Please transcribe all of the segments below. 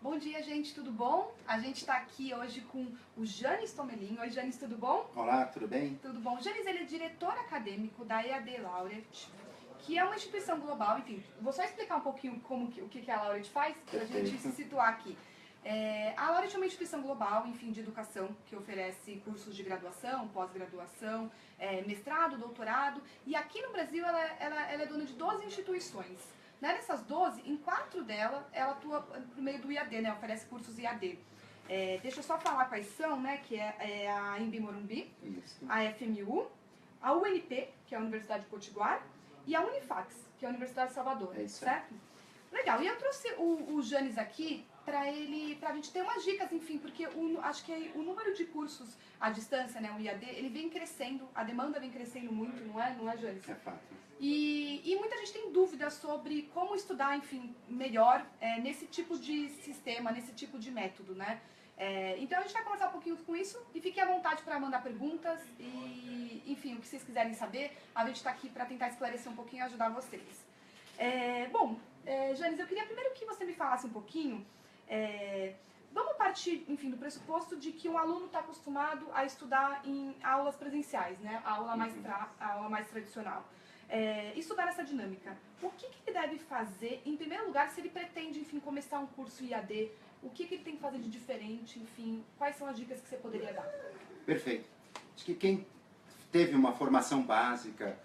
Bom dia, gente, tudo bom? A gente está aqui hoje com o Janis Tomelin. Oi, Janis, tudo bom? Olá, tudo bem? Tudo bom. Janis, ele é diretor acadêmico da EAD Laureate, que é uma instituição global. Enfim, vou só explicar um pouquinho o que a Laureate faz, para a gente se situar aqui. A Laureate é uma instituição global, enfim, de educação, que oferece cursos de graduação, pós-graduação, mestrado, doutorado. E aqui no Brasil ela é dona de 12 instituições. Nessas 12, em 4 delas, ela atua por meio do IAD, né? Oferece cursos IAD. Deixa eu só falar quais são, né? Que é a Embi Morumbi, Isso. a FMU, a UNP, que é a Universidade de Potiguar, e a Unifax, que é a Universidade de Salvador, É isso. certo? Legal, e eu trouxe o Janis aqui pra gente ter umas dicas, enfim, porque acho que o número de cursos à distância, né, o IAD, ele vem crescendo, a demanda vem crescendo muito, não é, Janis? É fato. E muita gente tem dúvidas sobre como estudar, enfim, melhor nesse tipo de sistema, nesse tipo de método, né? Então a gente vai conversar um pouquinho com isso e fiquem à vontade para mandar perguntas e, enfim, o que vocês quiserem saber, a gente está aqui para tentar esclarecer um pouquinho e ajudar vocês. Janis, eu queria primeiro que você me falasse um pouquinho, vamos partir, enfim, do pressuposto de que um aluno está acostumado a estudar em aulas presenciais, né? A aula mais tradicional. Estudar essa dinâmica. O que ele deve fazer, em primeiro lugar, se ele pretende, enfim, começar um curso IAD? O que ele tem que fazer de diferente, enfim? Quais são as dicas que você poderia dar? Perfeito. Acho que quem teve uma formação básica,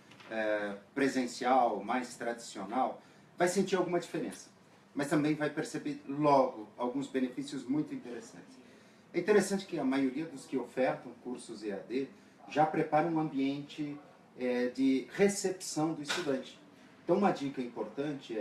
presencial, mais tradicional, vai sentir alguma diferença. Mas também vai perceber logo alguns benefícios muito interessantes. É interessante que a maioria dos que ofertam cursos EAD já prepara um ambiente de recepção do estudante. Então uma dica importante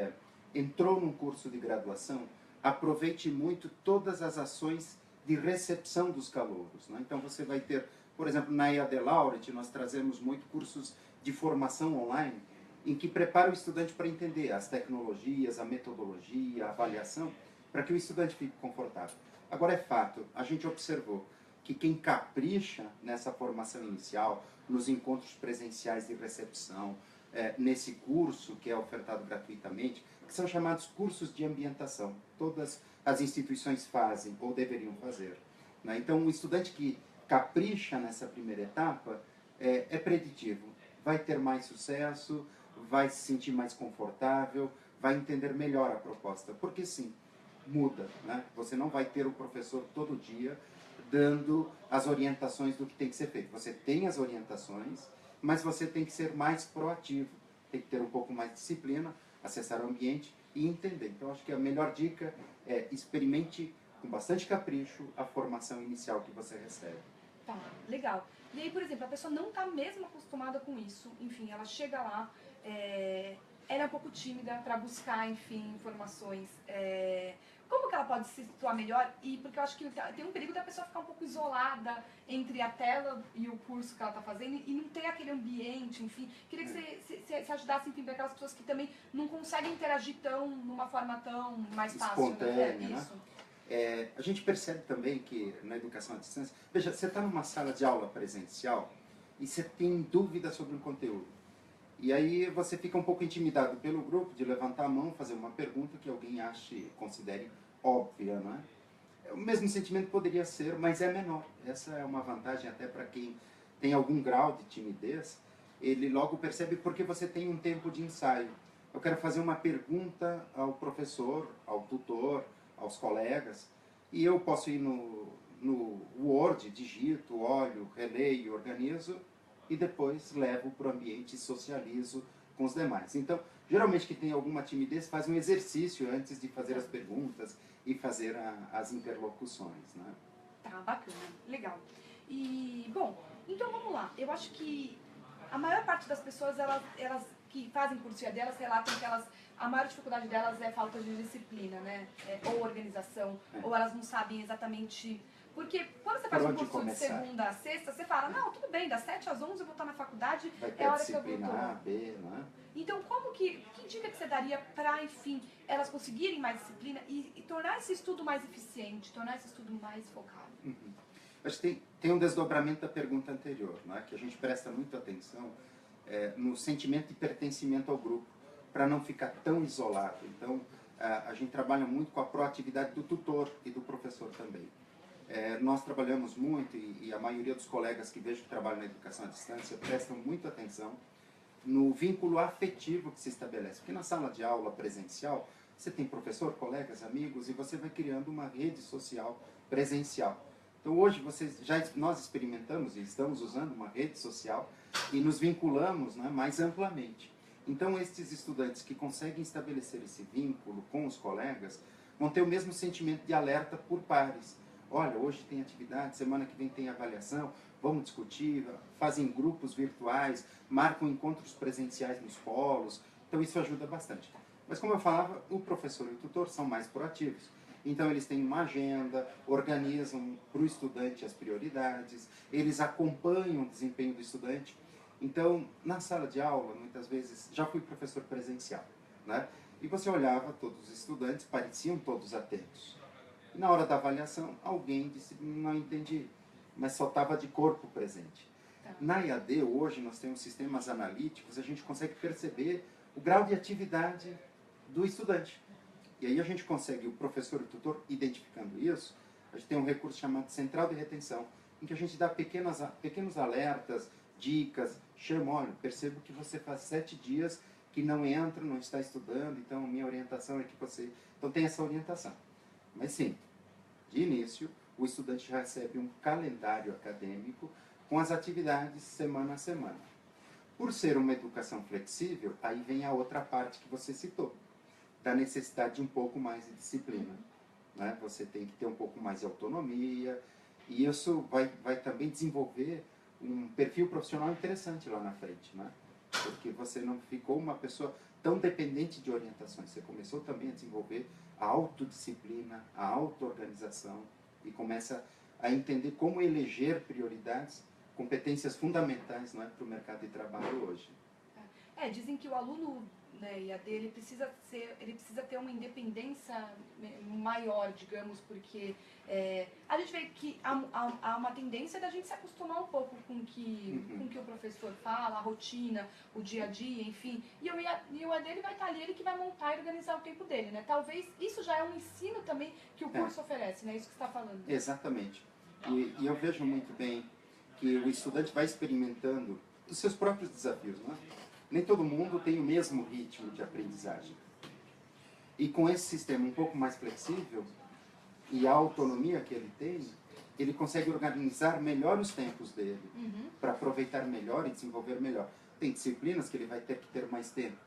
entrou num curso de graduação, aproveite muito todas as ações de recepção dos calouros, né? Então você vai ter, por exemplo, na EAD Laureate nós trazemos muito cursos de formação online, em que prepara o estudante para entender as tecnologias, a metodologia, a avaliação, para que o estudante fique confortável. Agora é fato, a gente observou que quem capricha nessa formação inicial, nos encontros presenciais de recepção, nesse curso que é ofertado gratuitamente, que são chamados cursos de ambientação. Todas as instituições fazem ou deveriam fazer, né? Então, o estudante que capricha nessa primeira etapa é preditivo. Vai ter mais sucesso, vai se sentir mais confortável, vai entender melhor a proposta. Porque sim, muda, né? Você não vai ter o professor todo dia dando as orientações do que tem que ser feito. Você tem as orientações, mas você tem que ser mais proativo, tem que ter um pouco mais de disciplina, acessar o ambiente e entender. Então, acho que a melhor dica é experimente com bastante capricho a formação inicial que você recebe. Tá, legal. E aí, por exemplo, a pessoa não está mesmo acostumada com isso, enfim, ela chega lá, ela é um pouco tímida para buscar, enfim, informações. Como que ela pode se situar melhor? E porque eu acho que tem um perigo da pessoa ficar um pouco isolada entre a tela e o curso que ela está fazendo e não ter aquele ambiente, enfim. Queria que você ajudasse, enfim, para aquelas pessoas que também não conseguem interagir numa forma tão mais fácil. Espontânea, né? né? Isso. A gente percebe também que na educação à distância, veja, você está numa sala de aula presencial e você tem dúvida sobre um conteúdo. E aí você fica um pouco intimidado pelo grupo de levantar a mão, fazer uma pergunta que alguém ache, considere óbvia, não é? O mesmo sentimento poderia ser, mas é menor. Essa é uma vantagem até para quem tem algum grau de timidez. Ele logo percebe porque você tem um tempo de ensaio. Eu quero fazer uma pergunta ao professor, ao tutor, aos colegas, e eu posso ir no Word, digito, olho, releio, organizo, e depois levo para o ambiente e socializo com os demais. Então, geralmente quem tem alguma timidez faz um exercício antes de fazer as perguntas e fazer as interlocuções, né? Tá, bacana, legal. E, bom, então vamos lá. Eu acho que a maior parte das pessoas, elas que fazem curso IAD, elas relatam que a maior dificuldade delas é falta de disciplina, né? Ou organização, ou elas não sabem exatamente. Porque quando você faz um curso de segunda a sexta, você fala, não, tudo bem, das 7 às 11 eu vou estar na faculdade, vai ter é a hora disciplina que eu vou. A, B, né? Então, que dica que você daria para, enfim, elas conseguirem mais disciplina e tornar esse estudo mais eficiente, tornar esse estudo mais focado? Acho que tem um desdobramento da pergunta anterior, né? Que a gente presta muita atenção no sentimento de pertencimento ao grupo, para não ficar tão isolado. Então, a gente trabalha muito com a proatividade do tutor e do professor também. Nós trabalhamos muito, e a maioria dos colegas que vejo que trabalham na educação à distância prestam muita atenção no vínculo afetivo que se estabelece. Porque na sala de aula presencial, você tem professor, colegas, amigos, e você vai criando uma rede social presencial. Então hoje nós experimentamos e estamos usando uma rede social e nos vinculamos, né, mais amplamente. Então estes estudantes que conseguem estabelecer esse vínculo com os colegas vão ter o mesmo sentimento de alerta por pares. Olha, hoje tem atividade, semana que vem tem avaliação, vamos discutir, fazem grupos virtuais, marcam encontros presenciais nos polos, então isso ajuda bastante. Mas como eu falava, o professor e o tutor são mais proativos. Então eles têm uma agenda, organizam para o estudante as prioridades, eles acompanham o desempenho do estudante. Então, na sala de aula, muitas vezes, já fui professor presencial, né? E você olhava, todos os estudantes pareciam todos atentos. E na hora da avaliação, alguém disse, não entendi, mas só estava de corpo presente. Na EAD, hoje, nós temos sistemas analíticos, a gente consegue perceber o grau de atividade do estudante. E aí a gente consegue, o professor e o tutor, identificando isso, a gente tem um recurso chamado Central de Retenção, em que a gente dá pequenos alertas, dicas, chama, olha, percebo que você faz 7 dias que não entra, não está estudando, então minha orientação é que você... Então tem essa orientação. Mas sim, de início, o estudante já recebe um calendário acadêmico com as atividades semana a semana. Por ser uma educação flexível, aí vem a outra parte que você citou, da necessidade de um pouco mais de disciplina. Né? Você tem que ter um pouco mais de autonomia, e isso vai também desenvolver um perfil profissional interessante lá na frente, né? Porque você não ficou uma pessoa tão dependente de orientações, você começou também a desenvolver a autodisciplina, a auto-organização, e começa a entender como eleger prioridades, competências fundamentais, não é, para o mercado de trabalho hoje. Dizem que o aluno, né, EAD, ele precisa ter uma independência maior, digamos, porque a gente vê que há uma tendência da gente se acostumar um pouco com o que o professor fala, a rotina, o dia a dia, enfim. E o EAD ele vai estar ali, ele que vai montar e organizar o tempo dele, né? Talvez isso já é um ensino também que o curso oferece, né? Isso que você está falando. Exatamente. E eu vejo muito bem que o estudante vai experimentando os seus próprios desafios, né? Nem todo mundo tem o mesmo ritmo de aprendizagem. E com esse sistema um pouco mais flexível e a autonomia que ele tem, ele consegue organizar melhor os tempos dele, para aproveitar melhor e desenvolver melhor. Tem disciplinas que ele vai ter que ter mais tempo.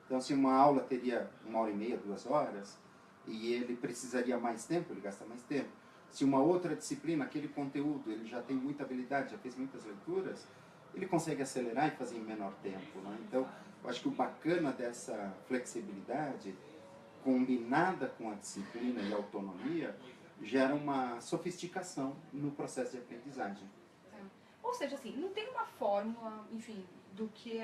Então, se uma aula teria 1h30, 2 horas, e ele precisaria mais tempo, ele gasta mais tempo. Se uma outra disciplina, aquele conteúdo, ele já tem muita habilidade, já fez muitas leituras, ele consegue acelerar e fazer em menor tempo. Né? Então, eu acho que o bacana dessa flexibilidade, combinada com a disciplina e a autonomia, gera uma sofisticação no processo de aprendizagem. Ou seja, assim, não tem uma fórmula, enfim, do que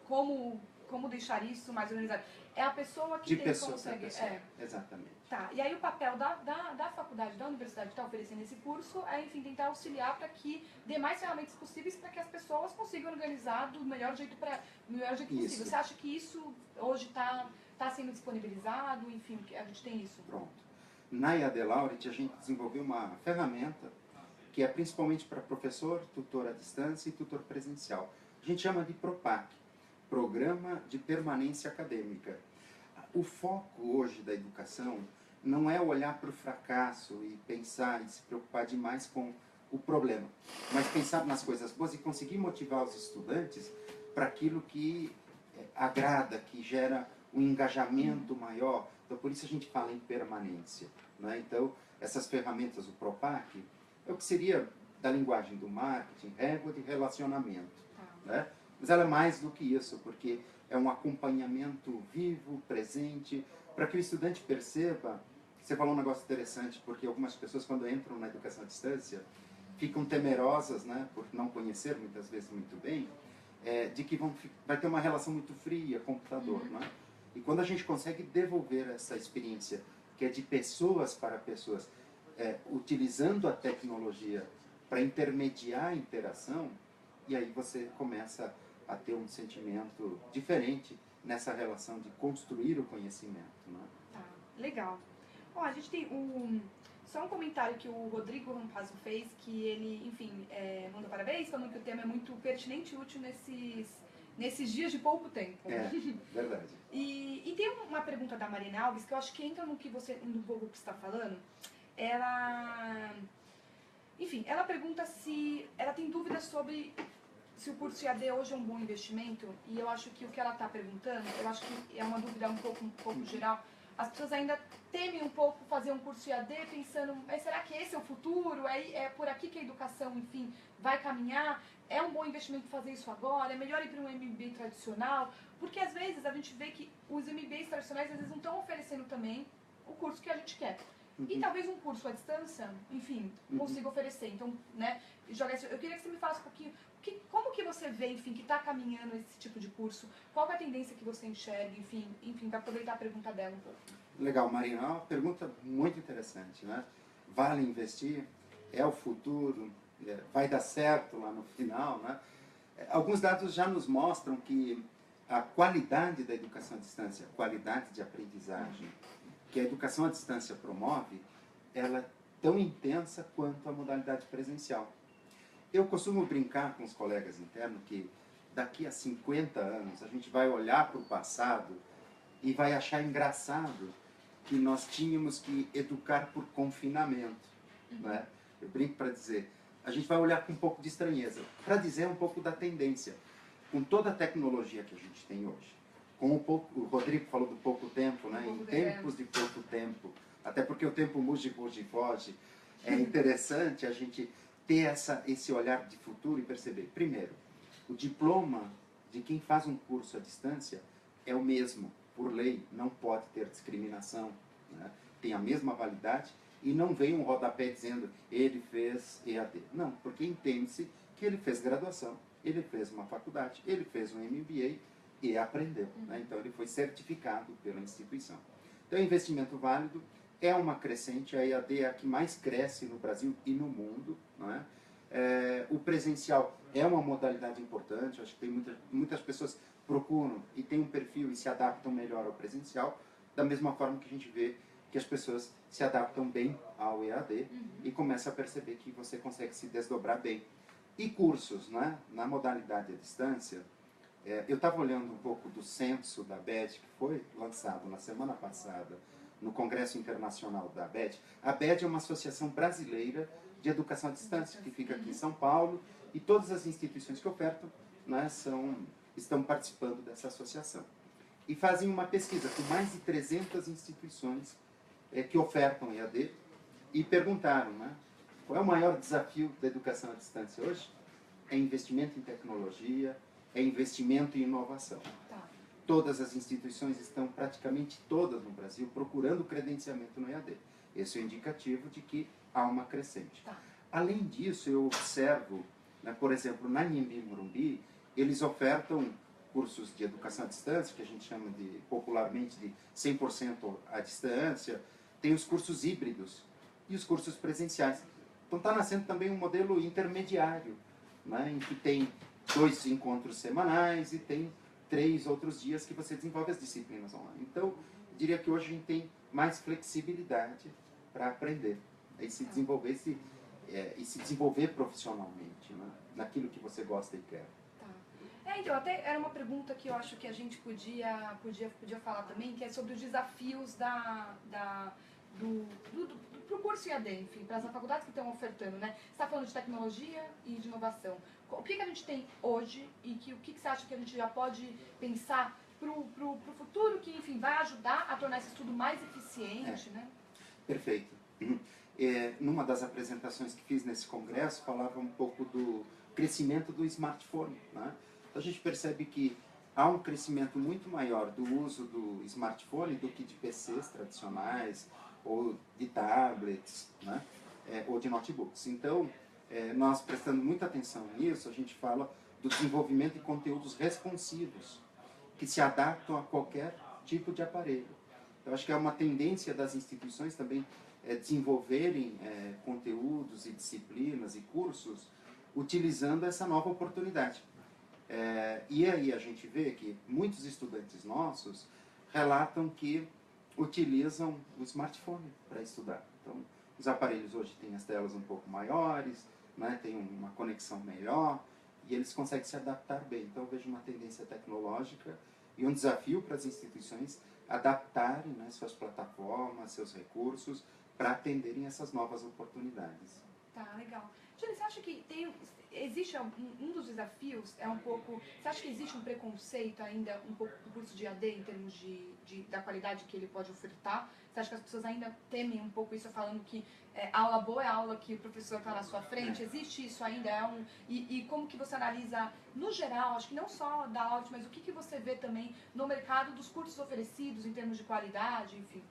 como deixar isso mais organizado. É a pessoa que consegue. Exatamente. Tá, e aí o papel da faculdade, da universidade que está oferecendo esse curso é, enfim, tentar auxiliar para que dê mais ferramentas possíveis para que as pessoas consigam organizar do melhor jeito possível. Você acha que isso hoje está sendo disponibilizado? Enfim, a gente tem isso? Pronto. Na EAD Laureate, a gente desenvolveu uma ferramenta que é principalmente para professor, tutor à distância e tutor presencial. A gente chama de PROPAC, Programa de Permanência Acadêmica. O foco hoje da educação não é olhar para o fracasso e pensar e se preocupar demais com o problema, mas pensar nas coisas boas e conseguir motivar os estudantes para aquilo que agrada, que gera um engajamento maior. Então, por isso a gente fala em permanência. Né? Então, essas ferramentas, o PROPAC, é o que seria, da linguagem do marketing, régua de relacionamento. Né? Mas ela é mais do que isso, porque é um acompanhamento vivo, presente, para que o estudante perceba. Você falou um negócio interessante, porque algumas pessoas, quando entram na educação à distância, ficam temerosas, né, por não conhecer, muitas vezes, muito bem, de que vai ter uma relação muito fria, computador. Né? E quando a gente consegue devolver essa experiência, que é de pessoas para pessoas, utilizando a tecnologia para intermediar a interação, e aí você começa a ter um sentimento diferente nessa relação de construir o conhecimento. Né? Legal. Ó, a gente tem só um comentário que o Rodrigo Rampazzo fez, que ele, enfim, manda parabéns, falando que o tema é muito pertinente e útil nesses dias de pouco tempo. Verdade. E tem uma pergunta da Marina Alves, que eu acho que entra no pouco que você está falando. Ela, enfim, ela pergunta se ela tem dúvidas sobre se o curso IAD hoje é um bom investimento, e eu acho que o que ela está perguntando, eu acho que é uma dúvida um pouco geral. As pessoas ainda temem um pouco fazer um curso IAD pensando, mas será que esse é o futuro? É por aqui que a educação, enfim, vai caminhar? É um bom investimento fazer isso agora? É melhor ir para um MBA tradicional? Porque às vezes a gente vê que os MBAs tradicionais às vezes não estão oferecendo também o curso que a gente quer. E talvez um curso à distância, enfim, consiga oferecer. Então, né, eu queria que você me falasse um pouquinho, como que você vê, enfim, que está caminhando esse tipo de curso? Qual é a tendência que você enxerga, enfim, para aproveitar a pergunta dela um pouco. Legal, Marina, é uma pergunta muito interessante, né? Vale investir? É o futuro? Vai dar certo lá no final, né? Alguns dados já nos mostram que a qualidade da educação à distância, a qualidade de aprendizagem que a educação à distância promove, ela é tão intensa quanto a modalidade presencial. Eu costumo brincar com os colegas internos que daqui a 50 anos a gente vai olhar para o passado e vai achar engraçado que nós tínhamos que educar por confinamento. Né? Eu brinco para dizer, a gente vai olhar com um pouco de estranheza, para dizer um pouco da tendência. Com toda a tecnologia que a gente tem hoje, o Rodrigo falou do pouco tempo, né? Em tempos de pouco tempo, até porque o tempo muge, foge, é interessante a gente ter esse olhar de futuro e perceber, primeiro, o diploma de quem faz um curso à distância é o mesmo, por lei, não pode ter discriminação, né? Tem a mesma validade e não vem um rodapé dizendo ele fez EAD. Não, porque entende-se que ele fez graduação, ele fez uma faculdade, ele fez um MBA e aprendeu. Né? Então ele foi certificado pela instituição. Então é um investimento válido, é uma crescente, a EAD é a que mais cresce no Brasil e no mundo. Não é? O presencial é uma modalidade importante, acho que tem muitas pessoas procuram e têm um perfil e se adaptam melhor ao presencial, da mesma forma que a gente vê que as pessoas se adaptam bem ao EAD e começa a perceber que você consegue se desdobrar bem. E cursos, né? Na modalidade à distância, eu estava olhando um pouco do censo da ABED, que foi lançado na semana passada no Congresso Internacional da ABED. A ABED é uma associação brasileira de educação à distância, que fica aqui em São Paulo, e todas as instituições que ofertam, né, estão participando dessa associação. E fazem uma pesquisa com mais de 300 instituições que ofertam EAD, e perguntaram, né, qual é o maior desafio da educação à distância hoje? É investimento em tecnologia, é investimento em inovação. Tá. Todas as instituições estão, praticamente todas no Brasil, procurando credenciamento no EAD. Esse é o indicativo de que há uma crescente. Tá. Além disso, eu observo, né, por exemplo, na Anhembi Morumbi, eles ofertam cursos de educação à distância, que a gente chama popularmente de 100% à distância, tem os cursos híbridos e os cursos presenciais. Então está nascendo também um modelo intermediário, né, em que tem 2 encontros semanais e tem 3 outros dias que você desenvolve as disciplinas online. Então, eu diria que hoje a gente tem mais flexibilidade para aprender e se desenvolver, e se desenvolver profissionalmente, né, naquilo que você gosta e quer. Então, até era uma pergunta que eu acho que a gente podia falar também, que é sobre os desafios pro curso IAD, enfim, para as faculdades que estão ofertando, né? Você está falando de tecnologia e de inovação. O que a gente tem hoje e o que você acha que a gente já pode pensar pro futuro que, enfim, vai ajudar a tornar esse estudo mais eficiente, né? Perfeito. Numa das apresentações que fiz nesse congresso, falava um pouco do crescimento do smartphone, né? Então a gente percebe que há um crescimento muito maior do uso do smartphone do que de PCs tradicionais ou de tablets, né? Ou de notebooks. Então, nós prestando muita atenção nisso, a gente fala do desenvolvimento de conteúdos responsivos, que se adaptam a qualquer tipo de aparelho. Eu acho que é uma tendência das instituições também desenvolverem conteúdos e disciplinas e cursos utilizando essa nova oportunidade. E aí a gente vê que muitos estudantes nossos relatam que utilizam o smartphone para estudar. Então, os aparelhos hoje têm as telas um pouco maiores, né, tem uma conexão melhor, e eles conseguem se adaptar bem. Então, eu vejo uma tendência tecnológica e um desafio para as instituições adaptarem, né, suas plataformas, seus recursos, para atenderem essas novas oportunidades. Tá, legal. Júlia, você acha que existe um dos desafios, é um pouco, você acha que existe um preconceito ainda um pouco do curso de AD em termos da qualidade que ele pode ofertar? Você acha que as pessoas ainda temem um pouco isso, falando que aula boa é aula que o professor está na sua frente? Existe isso ainda? E como que você analisa, no geral, acho que não só da aula, mas o que você vê também no mercado dos cursos oferecidos em termos de qualidade, enfim?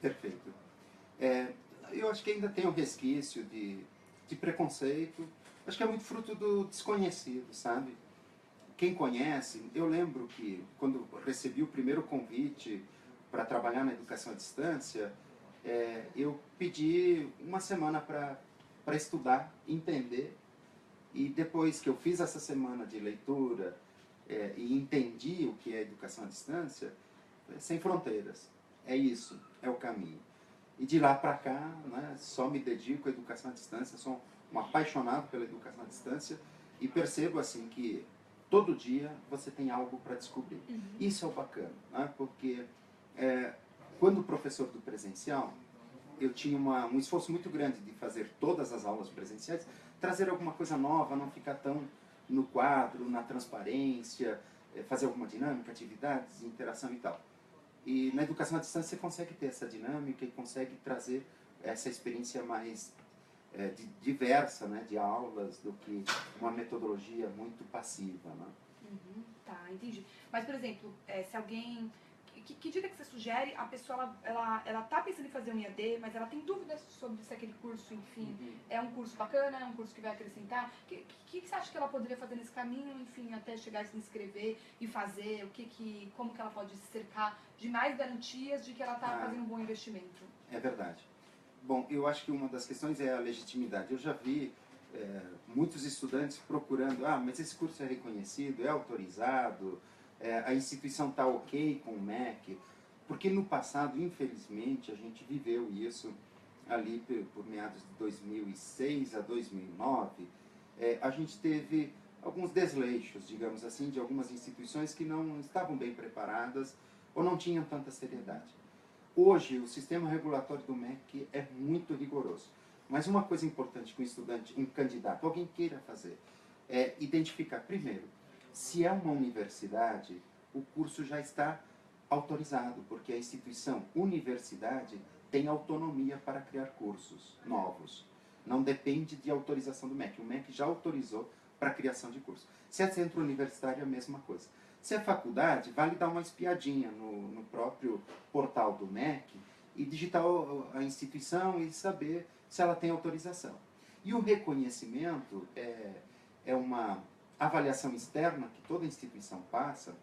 Perfeito. Eu acho que ainda tem um resquício de preconceito. Acho que é muito fruto do desconhecido, sabe? Quem conhece, eu lembro que quando recebi o primeiro convite para trabalhar na educação à distância, eu pedi uma semana para estudar, entender, e depois que eu fiz essa semana de leitura e entendi o que é educação à distância, sem fronteiras. É isso, é o caminho. E de lá para cá, né, só me dedico à educação à distância, sou um apaixonado pela educação à distância e percebo assim que todo dia você tem algo para descobrir. Isso é o bacana, né, porque quando professor do presencial, eu tinha um esforço muito grande de fazer todas as aulas presenciais, trazer alguma coisa nova, não ficar tão no quadro, na transparência, fazer alguma dinâmica, atividades, interação e tal. E na educação à distância você consegue ter essa dinâmica e consegue trazer essa experiência mais diversa, né, de aulas do que uma metodologia muito passiva, né? Tá, entendi. Mas, por exemplo, se alguém... Que dica que você sugere? A pessoa, ela tá pensando em fazer um IAD, mas ela tem dúvidas sobre se aquele curso, enfim, é um curso bacana, é um curso que vai acrescentar. O que você acha que ela poderia fazer nesse caminho, enfim, até chegar a se inscrever e fazer? Como que ela pode se cercar de mais garantias de que ela está fazendo um bom investimento? É verdade. Bom, eu acho que uma das questões é a legitimidade. Eu já vi muitos estudantes procurando, mas esse curso é reconhecido, é autorizado, a instituição está ok com o MEC, porque no passado, infelizmente, a gente viveu isso ali por meados de 2006 a 2009, a gente teve alguns desleixos, digamos assim, de algumas instituições que não estavam bem preparadas ou não tinham tanta seriedade. Hoje, o sistema regulatório do MEC é muito rigoroso. Mas uma coisa importante que um estudante, um candidato, alguém queira fazer, é identificar, primeiro, se é uma universidade, o curso já está autorizado, porque a instituição universidade tem autonomia para criar cursos novos. Não depende de autorização do MEC. O MEC já autorizou para a criação de cursos. Se é centro universitário, é a mesma coisa. Se é faculdade, vale dar uma espiadinha no próprio portal do MEC e digitar a instituição e saber se ela tem autorização. E o reconhecimento é uma avaliação externa que toda instituição passa,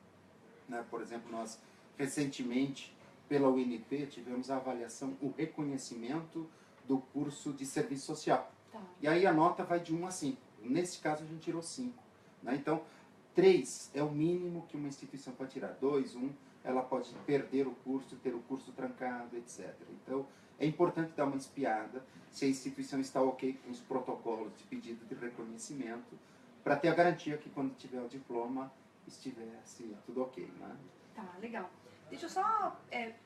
né? Por exemplo, nós recentemente, pela UNP, tivemos a avaliação, o reconhecimento do curso de serviço social. Tá. E aí a nota vai de 1 a 5. Nesse caso, a gente tirou 5. Né? Então, 3 é o mínimo que uma instituição pode tirar. 2, 1, ela pode perder o curso, ter o curso trancado, etc. Então, é importante dar uma espiada se a instituição está ok com os protocolos de pedido de reconhecimento, para ter a garantia que quando tiver o diploma, estivesse tudo ok. Né? Tá, legal. Deixa eu só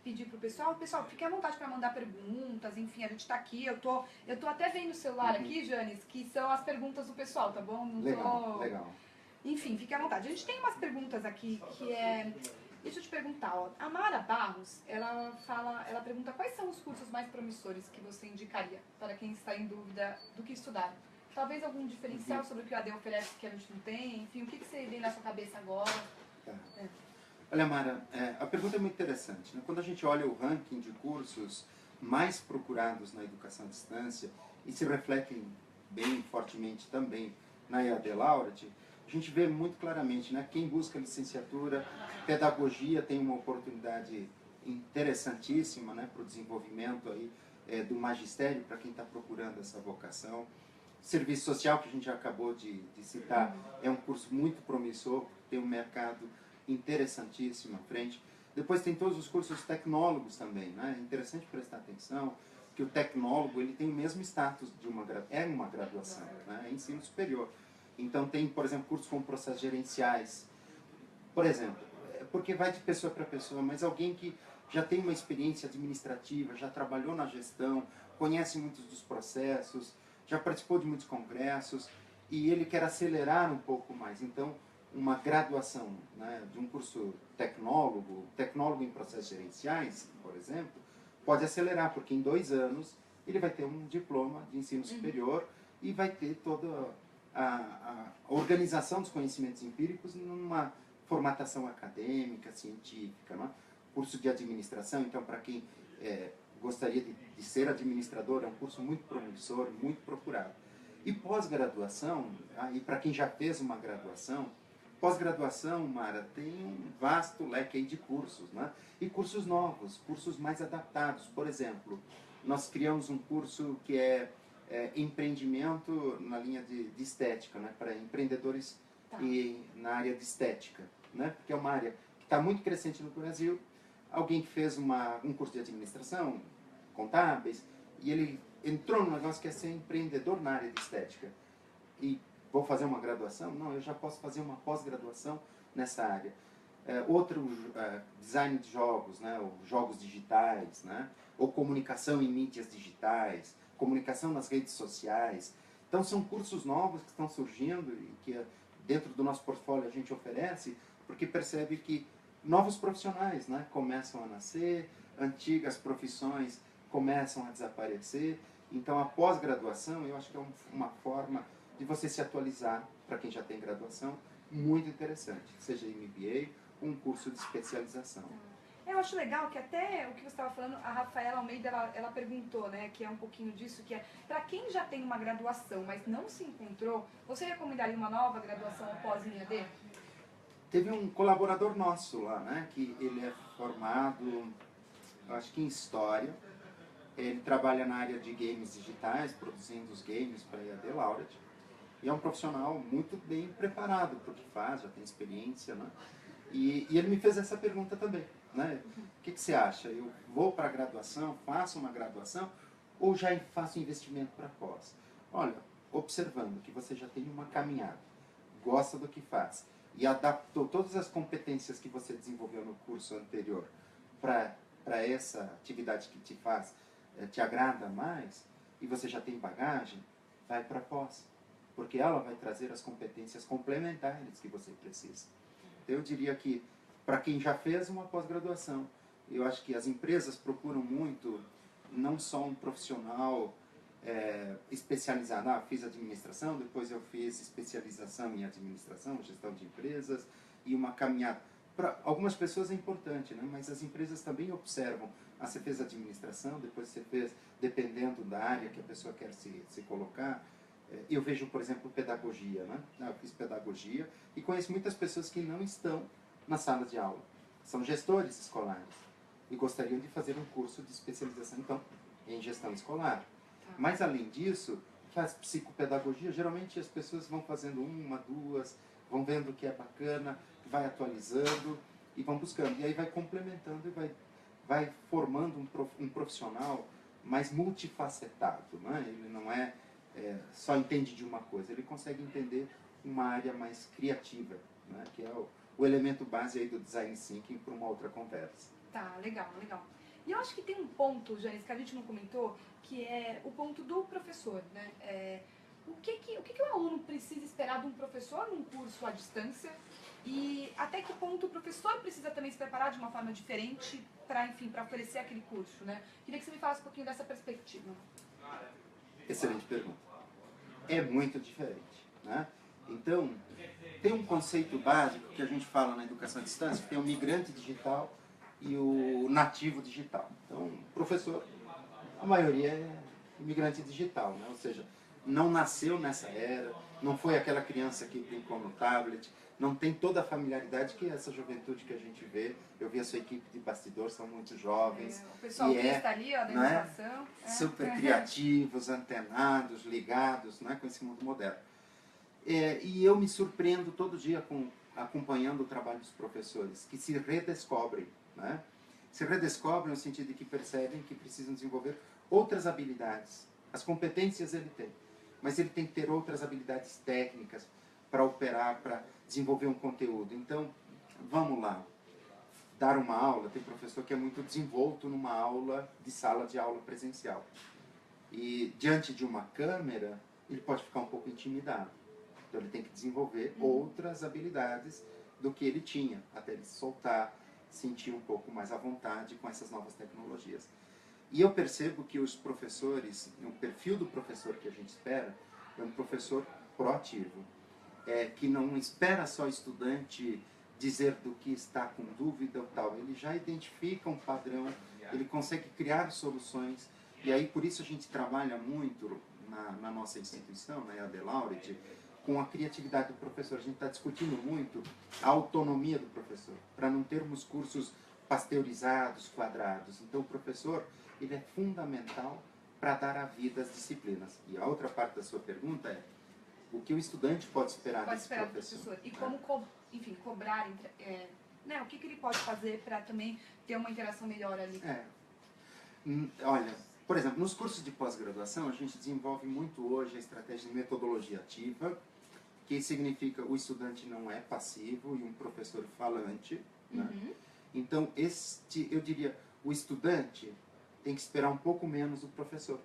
pedir pro pessoal, fique à vontade para mandar perguntas, enfim, a gente tá aqui, eu tô até vendo o celular aqui, Janis, que são as perguntas do pessoal, tá bom? Legal. Enfim, fique à vontade. A gente tem umas perguntas aqui que deixa eu te perguntar, ó. A Mara Barros, ela pergunta quais são os cursos mais promissores que você indicaria para quem está em dúvida do que estudar? Talvez algum diferencial sobre o que o AD oferece que a gente não tem, enfim, o que você vem na sua cabeça agora? Tá. Olha, Mara, a pergunta é muito interessante. Né? Quando a gente olha o ranking de cursos mais procurados na educação à distância e se refletem bem fortemente também na EAD Laureate, a gente vê muito claramente, né? Quem busca licenciatura, pedagogia tem uma oportunidade interessantíssima, né, para o desenvolvimento aí, do magistério, para quem está procurando essa vocação. Serviço social, que a gente já acabou de citar, é um curso muito promissor, tem um mercado interessantíssimo à frente. Depois tem todos os cursos tecnólogos também, né? É interessante prestar atenção que o tecnólogo ele tem o mesmo status de uma graduação, né? É ensino superior. Então tem, por exemplo, cursos como processos gerenciais, por exemplo, porque vai de pessoa para pessoa, mas alguém que já tem uma experiência administrativa, já trabalhou na gestão, conhece muitos dos processos, já participou de muitos congressos e ele quer acelerar um pouco mais. Então, uma graduação, né, de um curso tecnólogo em processos gerenciais, por exemplo, pode acelerar, porque em 2 anos ele vai ter um diploma de ensino superior e vai ter toda a organização dos conhecimentos empíricos numa formatação acadêmica, científica. Não é? Curso de administração, então, para quem gostaria de ser administrador, é um curso muito promissor, muito procurado. E pós-graduação, e para quem já fez uma graduação, pós-graduação, Mara, tem um vasto leque aí de cursos, né? E cursos novos, cursos mais adaptados. Por exemplo, nós criamos um curso que é empreendimento na linha de estética, né? Para empreendedores na área de estética, né? Porque é uma área que está muito crescente no Brasil. Alguém que fez um curso de administração, contábeis, e ele entrou num negócio que é ser empreendedor na área de estética. E vou fazer uma graduação? Não, eu já posso fazer uma pós-graduação nessa área. Outro, design de jogos, né? Ou jogos digitais, né? Ou comunicação em mídias digitais, comunicação nas redes sociais. Então são cursos novos que estão surgindo e que dentro do nosso portfólio a gente oferece, porque percebe que novos profissionais, né, começam a nascer, antigas profissões começam a desaparecer. Então a pós-graduação, eu acho que é uma forma de você se atualizar, para quem já tem graduação, muito interessante, seja MBA ou um curso de especialização. Eu acho legal que até o que você estava falando, a Rafaela Almeida, ela perguntou, né, que é um pouquinho disso, que é, para quem já tem uma graduação, mas não se encontrou, você recomendaria uma nova graduação após em EAD? Teve um colaborador nosso lá, né, que ele é formado, acho que em História. Ele trabalha na área de games digitais, produzindo os games para a EAD Laureate. E é um profissional muito bem preparado para o que faz, já tem experiência, né? E ele me fez essa pergunta também, né? O que você acha? Eu vou para a graduação, faço uma graduação ou já faço investimento para pós? Olha, observando que você já tem uma caminhada, gosta do que faz e adaptou todas as competências que você desenvolveu no curso anterior para essa atividade que te agrada mais e você já tem bagagem, vai para pós, porque ela vai trazer as competências complementares que você precisa. Eu diria que, para quem já fez uma pós-graduação, eu acho que as empresas procuram muito, não só um profissional especializado. Fiz administração, depois eu fiz especialização em administração, gestão de empresas, e uma caminhada. Para algumas pessoas é importante, né? Mas as empresas também observam. Você fez administração, depois você fez, dependendo da área que a pessoa quer se colocar. Eu vejo, por exemplo, pedagogia, né? Eu fiz pedagogia e conheço muitas pessoas que não estão na sala de aula. São gestores escolares e gostariam de fazer um curso de especialização, então, em gestão escolar. Mas, além disso, faz psicopedagogia. Geralmente as pessoas vão fazendo uma, duas, vão vendo o que é bacana, vai atualizando e vão buscando. E aí vai complementando e vai formando um profissional mais multifacetado. Né? Ele não só entende de uma coisa, ele consegue entender uma área mais criativa, né? Que é o elemento base aí do design thinking para uma outra conversa. Tá, legal, legal. E eu acho que tem um ponto, Janice, que a gente não comentou, que é o ponto do professor, né? O que o aluno precisa esperar de um professor num curso à distância e até que ponto o professor precisa também se preparar de uma forma diferente para, enfim, para oferecer aquele curso, né? Queria que você me falasse um pouquinho dessa perspectiva. Excelente pergunta. É muito diferente, né? Então, tem um conceito básico que a gente fala na educação à distância, que tem o migrante digital e o nativo digital. Então, o professor, a maioria é imigrante digital, né? Ou seja, não nasceu nessa era, não foi aquela criança que brincou no tablet, não tem toda a familiaridade que é essa juventude que a gente vê. Eu vi a sua equipe de bastidor, são muito jovens. O pessoal que está ali, ó, da inovação. Super criativos, antenados, ligados, né, com esse mundo moderno. E eu me surpreendo todo dia acompanhando o trabalho dos professores, que se redescobrem né? Se redescobrem no sentido de que percebem que precisam desenvolver outras habilidades. As competências ele tem, mas ele tem que ter outras habilidades técnicas para operar, para desenvolver um conteúdo. Então, vamos lá, dar uma aula, tem professor que é muito desenvolto numa aula de sala de aula presencial. E diante de uma câmera, ele pode ficar um pouco intimidado. Então ele tem que desenvolver outras habilidades do que ele tinha, até ele se soltar, sentir um pouco mais à vontade com essas novas tecnologias. E eu percebo que os professores, o perfil do professor que a gente espera, é um professor proativo, que não espera só o estudante dizer do que está com dúvida ou tal. Ele já identifica um padrão, ele consegue criar soluções. E aí, por isso a gente trabalha muito na nossa instituição, na EAD Laureate, com a criatividade do professor. A gente está discutindo muito a autonomia do professor, para não termos cursos pasteurizados, quadrados. Então, o professor, ele é fundamental para dar a vida às disciplinas. E a outra parte da sua pergunta é o que o estudante pode esperar desse professor. E como, enfim, cobrar, né, o que ele pode fazer para também ter uma interação melhor ali. Olha, por exemplo, nos cursos de pós-graduação, a gente desenvolve muito hoje a estratégia de metodologia ativa, que significa o estudante não é passivo e um professor falante, né? Então, eu diria, o estudante tem que esperar um pouco menos do professor.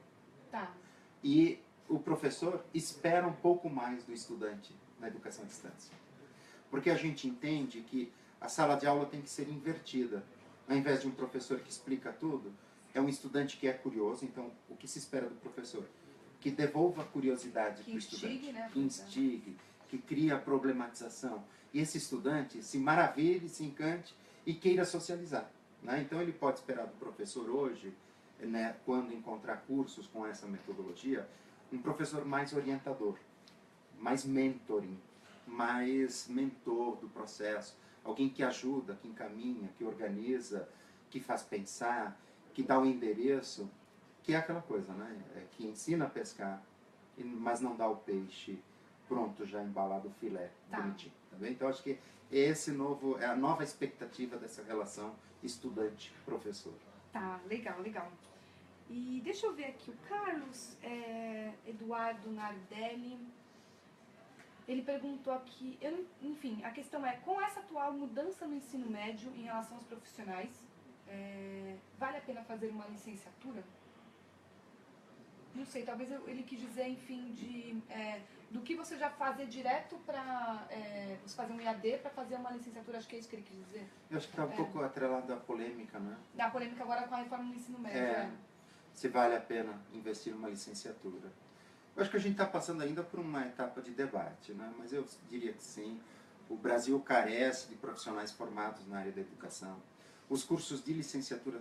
Tá. E o professor espera um pouco mais do estudante na educação à distância. Porque a gente entende que a sala de aula tem que ser invertida. Ao invés de um professor que explica tudo, é um estudante que é curioso. Então, o que se espera do professor? Que devolva a curiosidade para o estudante. Né? Que instigue, que crie a problematização. E esse estudante se maravilhe, se encante e queira socializar, né? Então, ele pode esperar do professor hoje, né, quando encontrar cursos com essa metodologia, um professor mais orientador, mais mentoring, mais mentor do processo, alguém que ajuda, que encaminha, que organiza, que faz pensar, que dá o endereço, que é aquela coisa, né? Que ensina a pescar, mas não dá o peixe pronto, já embalado o filé, bonitinho. Tá bem? Então, acho que é a nova expectativa dessa relação estudante-professor. Tá, legal, legal. E deixa eu ver aqui, o Carlos Eduardo Nardelli, ele perguntou aqui, enfim, a questão é, com essa atual mudança no ensino médio em relação aos profissionais, vale a pena fazer uma licenciatura? Não sei, talvez ele quis dizer, enfim, do que você já fazer direto para você fazer um IAD para fazer uma licenciatura, acho que é isso que ele quis dizer. Eu acho que está um pouco atrelado à polêmica, né? Da polêmica agora com a reforma do ensino médio. Se vale a pena investir numa licenciatura. Eu acho que a gente está passando ainda por uma etapa de debate, né? Mas eu diria que sim. O Brasil carece de profissionais formados na área da educação. Os cursos de licenciatura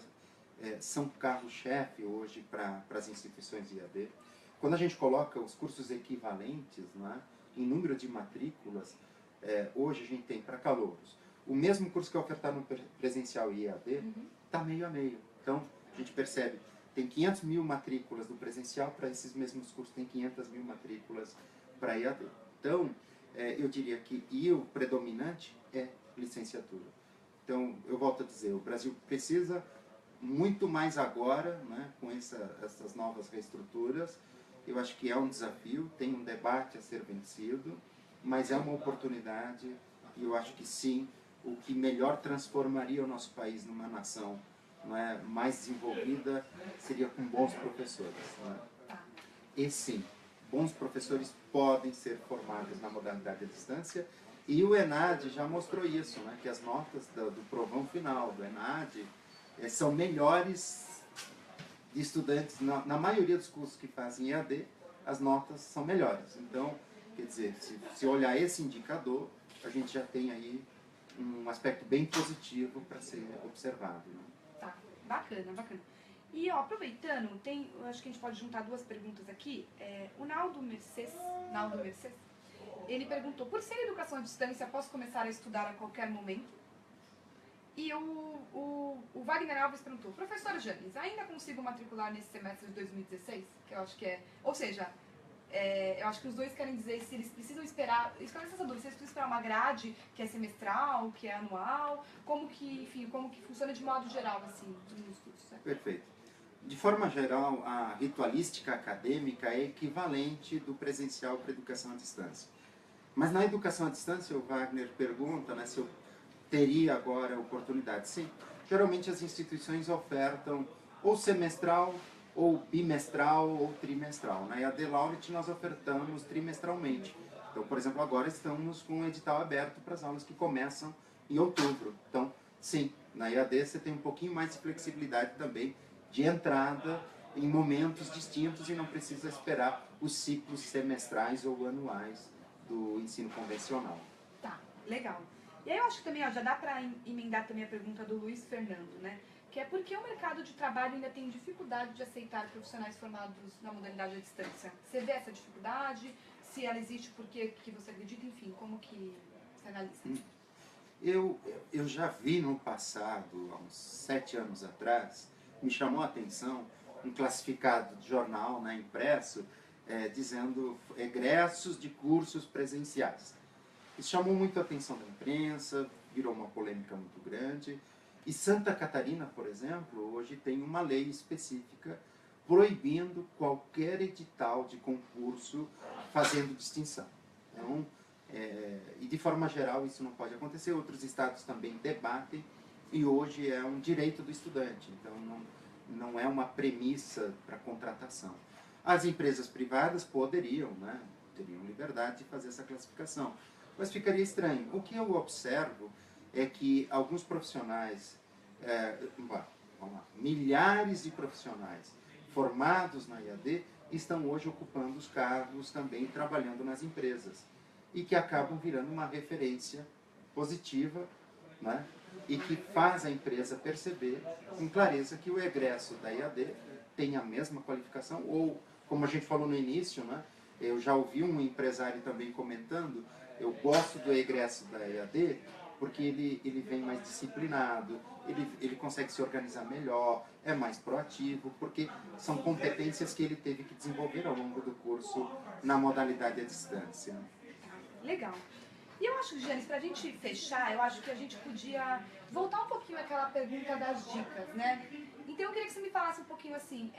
são carro-chefe hoje para as instituições de IAD. Quando a gente coloca os cursos equivalentes, né, em número de matrículas, hoje a gente tem para calouros. O mesmo curso que é ofertado no presencial e IAD está meio a meio. Então, a gente percebe, tem 500 mil matrículas do presencial, para esses mesmos cursos tem 500 mil matrículas para IAD. Então, eu diria que o predominante é licenciatura. Então, eu volto a dizer, o Brasil precisa muito mais agora, né, com essas novas reestruturas. Eu acho que é um desafio, tem um debate a ser vencido, mas é uma oportunidade e eu acho que sim, o que melhor transformaria o nosso país numa nação, não é, mais desenvolvida seria com bons professores. Não é? E sim, bons professores podem ser formados na modalidade à distância e o ENAD já mostrou isso, né, que as notas do provão final do ENAD são melhores de estudantes, na maioria dos cursos que fazem EAD, as notas são melhores. Então, quer dizer, se olhar esse indicador, a gente já tem aí um aspecto bem positivo para ser observado. Né? Tá, bacana, bacana. E ó, aproveitando, eu acho que a gente pode juntar duas perguntas aqui. O Naldo Mercedes, ele perguntou, por ser educação à distância, posso começar a estudar a qualquer momento? E o Wagner Alves perguntou, professor Janes, ainda consigo matricular nesse semestre de 2016? Que eu acho que ou seja, Eu acho que os dois querem dizer se eles precisam esperar, isso que eu essa dúvida, se eles precisam esperar uma grade que é semestral, que é anual, como que, enfim, como que funciona de modo geral, assim, nos cursos. Né? Perfeito. De forma geral, a ritualística acadêmica é equivalente do presencial para a educação à distância. Mas na educação à distância, o Wagner pergunta, né, se eu teria agora oportunidade. Sim, geralmente as instituições ofertam ou semestral, ou bimestral, ou trimestral. Na EAD Laureate nós ofertamos trimestralmente. Então, por exemplo, agora estamos com um edital aberto para as aulas que começam em outubro. Então, sim, na EAD você tem um pouquinho mais de flexibilidade também de entrada em momentos distintos e não precisa esperar os ciclos semestrais ou anuais do ensino convencional. Tá, legal. E aí eu acho que também, ó, já dá para emendar também a pergunta do Luiz Fernando, né? Que é por que o mercado de trabalho ainda tem dificuldade de aceitar profissionais formados na modalidade à distância? Você vê essa dificuldade? Se ela existe, por que você acredita? Enfim, como que você analisa? Eu já vi no passado, há uns 7 anos atrás, me chamou a atenção um classificado de jornal, né, impresso, dizendo egressos de cursos presenciais. Isso chamou muito a atenção da imprensa, virou uma polêmica muito grande. E Santa Catarina, por exemplo, hoje tem uma lei específica proibindo qualquer edital de concurso fazendo distinção. Então, e de forma geral isso não pode acontecer, outros estados também debatem, e hoje é um direito do estudante, então não é uma premissa para contratação. As empresas privadas poderiam, né, teriam liberdade de fazer essa classificação, mas ficaria estranho. O que eu observo é que alguns profissionais, vamos lá, milhares de profissionais formados na IAD estão hoje ocupando os cargos também trabalhando nas empresas e que acabam virando uma referência positiva, né? E que faz a empresa perceber com clareza que o egresso da IAD tem a mesma qualificação ou, como a gente falou no início, né? Eu já ouvi um empresário também comentando, eu gosto do egresso da IAD porque ele vem mais disciplinado, ele consegue se organizar melhor, é mais proativo, porque são competências que ele teve que desenvolver ao longo do curso na modalidade à distância. Legal. E eu acho, Janis, pra gente fechar, eu acho que a gente podia voltar um pouquinho àquela pergunta das dicas, né? Então eu queria que você me falasse um pouquinho assim,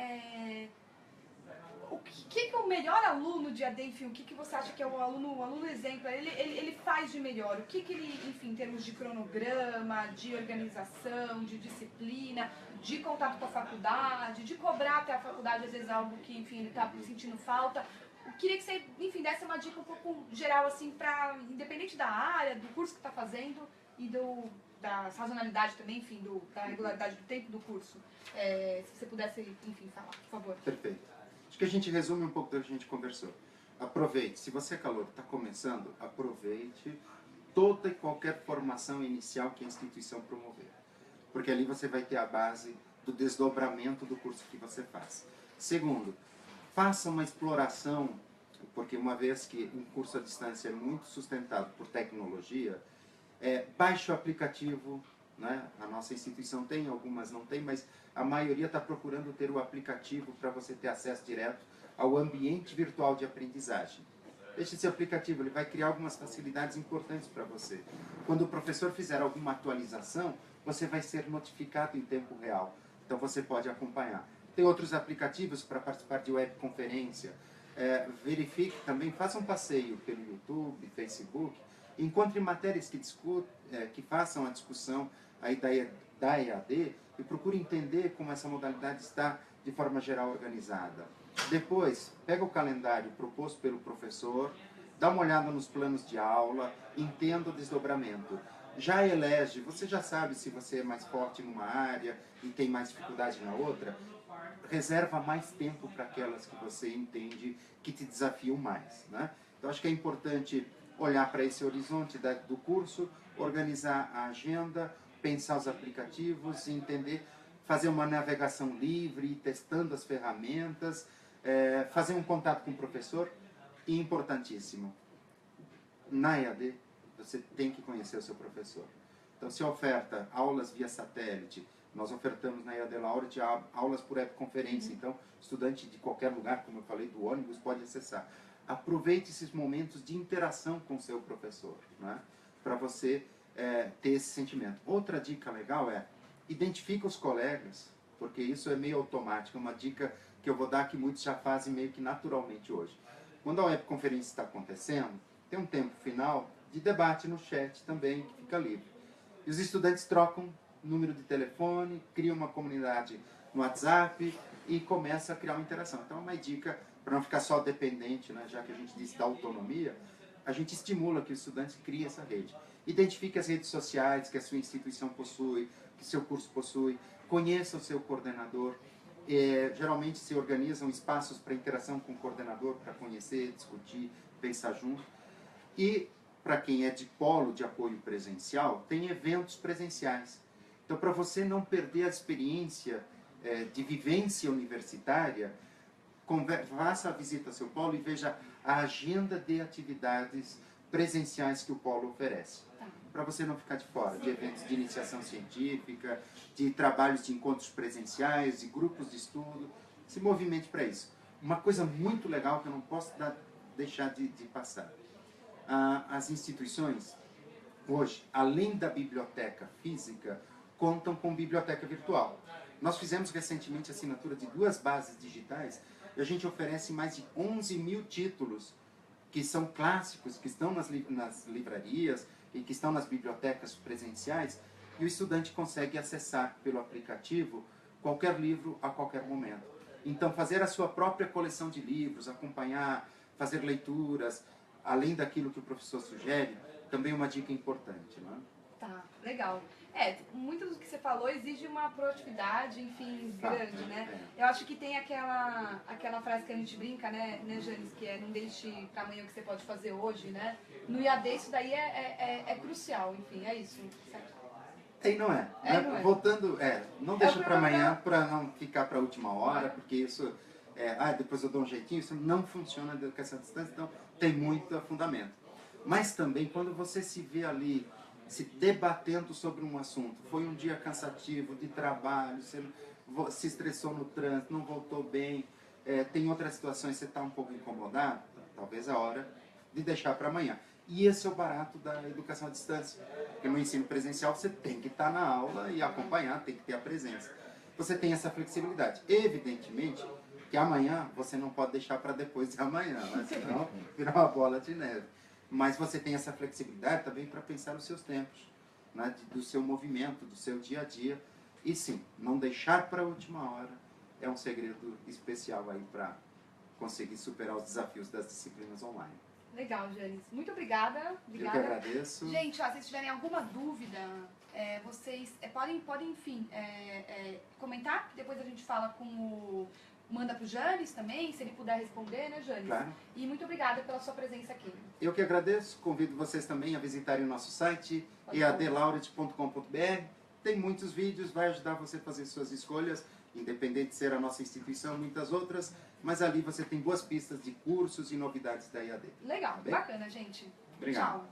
o que o melhor aluno de AD, enfim, o que você acha que é o aluno exemplo, ele faz de melhor? O que ele, enfim, em termos de cronograma, de organização, de disciplina, de contato com a faculdade, de cobrar até a faculdade, às vezes algo que, enfim, ele tá sentindo falta? Eu queria que você, enfim, desse uma dica um pouco geral, assim, pra, independente da área, do curso que está fazendo e da sazonalidade também, enfim, da regularidade do tempo do curso. Se você pudesse, enfim, falar, por favor. Perfeito. Acho que a gente resume um pouco do que a gente conversou. Aproveite, se você é calor, está começando, aproveite toda e qualquer formação inicial que a instituição promover. Porque ali você vai ter a base do desdobramento do curso que você faz. Segundo, faça uma exploração, porque uma vez que um curso à distância é muito sustentado por tecnologia, baixe o aplicativo, né? A nossa instituição tem, algumas não tem, mas a maioria está procurando ter o aplicativo para você ter acesso direto ao ambiente virtual de aprendizagem. Deixe esse aplicativo, ele vai criar algumas facilidades importantes para você. Quando o professor fizer alguma atualização, você vai ser notificado em tempo real, então você pode acompanhar. Tem outros aplicativos para participar de webconferência. Verifique também, faça um passeio pelo YouTube, Facebook, encontre matérias que façam a discussão aí da EAD e procure entender como essa modalidade está de forma geral organizada. Depois, pega o calendário proposto pelo professor, dá uma olhada nos planos de aula, entenda o desdobramento. Já elege, você já sabe se você é mais forte numa área e tem mais dificuldade na outra, reserva mais tempo para aquelas que você entende que te desafiam mais, né? Então acho que é importante olhar para esse horizonte do curso, organizar a agenda, pensar os aplicativos, entender, fazer uma navegação livre, testando as ferramentas, fazer um contato com o professor. E importantíssimo, na EAD você tem que conhecer o seu professor. Então se oferta aulas via satélite, Nós ofertamos na EAD Laureate aulas por webconferência, então estudante de qualquer lugar, como eu falei, do ônibus, pode acessar. Aproveite esses momentos de interação com o seu professor, né? Para você ter esse sentimento. Outra dica legal é, identifica os colegas, porque isso é meio automático, uma dica que eu vou dar que muitos já fazem meio que naturalmente hoje. Quando a webconferência está acontecendo, tem um tempo final de debate no chat também, que fica livre. E os estudantes trocam número de telefone, criam uma comunidade no WhatsApp e começa a criar uma interação. Então, uma dica para não ficar só dependente, né, já que a gente disse da autonomia, a gente estimula que os estudantes criem essa rede. Identifique as redes sociais que a sua instituição possui, que seu curso possui, conheça o seu coordenador. Geralmente se organizam espaços para interação com o coordenador, para conhecer, discutir, pensar junto. E, para quem é de polo de apoio presencial, tem eventos presenciais. Então, para você não perder a experiência de vivência universitária, faça a visita ao seu polo e veja a agenda de atividades presenciais que o polo oferece. Para você não ficar de fora de eventos de iniciação científica, de trabalhos de encontros presenciais, de grupos de estudo, se movimente para isso. Uma coisa muito legal que eu não posso deixar de passar. As instituições, hoje, além da biblioteca física, contam com biblioteca virtual. Nós fizemos recentemente a assinatura de 2 bases digitais e a gente oferece mais de 11.000 títulos que são clássicos, que estão nas livrarias e que estão nas bibliotecas presenciais, e o estudante consegue acessar pelo aplicativo qualquer livro a qualquer momento. Então, fazer a sua própria coleção de livros, acompanhar, fazer leituras, além daquilo que o professor sugere, também é uma dica importante, não é? Tá, legal. Muito do que você falou exige uma proatividade, enfim, grande, né? Eu acho que tem aquela frase que a gente brinca, né, Janis, que não deixe para amanhã o que você pode fazer hoje, né? No IAD isso daí é crucial, enfim, é isso, certo? Não é. Não é. Voltando, não deixa para amanhã para não ficar para a última hora, porque isso, depois eu dou um jeitinho, isso não funciona com essa distância, então tem muito fundamento. Mas também, quando você se vê ali, se debatendo sobre um assunto, foi um dia cansativo de trabalho, você se estressou no trânsito, não voltou bem, tem outras situações, você está um pouco incomodado, talvez a hora de deixar para amanhã. E esse é o barato da educação à distância, porque no ensino presencial você tem que estar na aula e acompanhar, tem que ter a presença. Você tem essa flexibilidade. Evidentemente que amanhã você não pode deixar para depois de amanhã, né? Senão vira uma bola de neve. Mas você tem essa flexibilidade também para pensar os seus tempos, né? Do seu movimento, do seu dia a dia. E sim, não deixar para a última hora é um segredo especial aí para conseguir superar os desafios das disciplinas online. Legal, Janis. Muito obrigada. Eu que agradeço. Gente, se vocês tiverem alguma dúvida, vocês podem, enfim, comentar, que depois a gente fala com o... Manda para o Janis também, se ele puder responder, né, Janis? Claro. E muito obrigada pela sua presença aqui. Eu que agradeço, convido vocês também a visitarem o nosso site, eadlaureate.com.br. Tem muitos vídeos, vai ajudar você a fazer suas escolhas, independente de ser a nossa instituição, muitas outras, mas ali você tem boas pistas de cursos e novidades da EAD. Legal, Tá bem? bacana, gente. Obrigado. Tchau.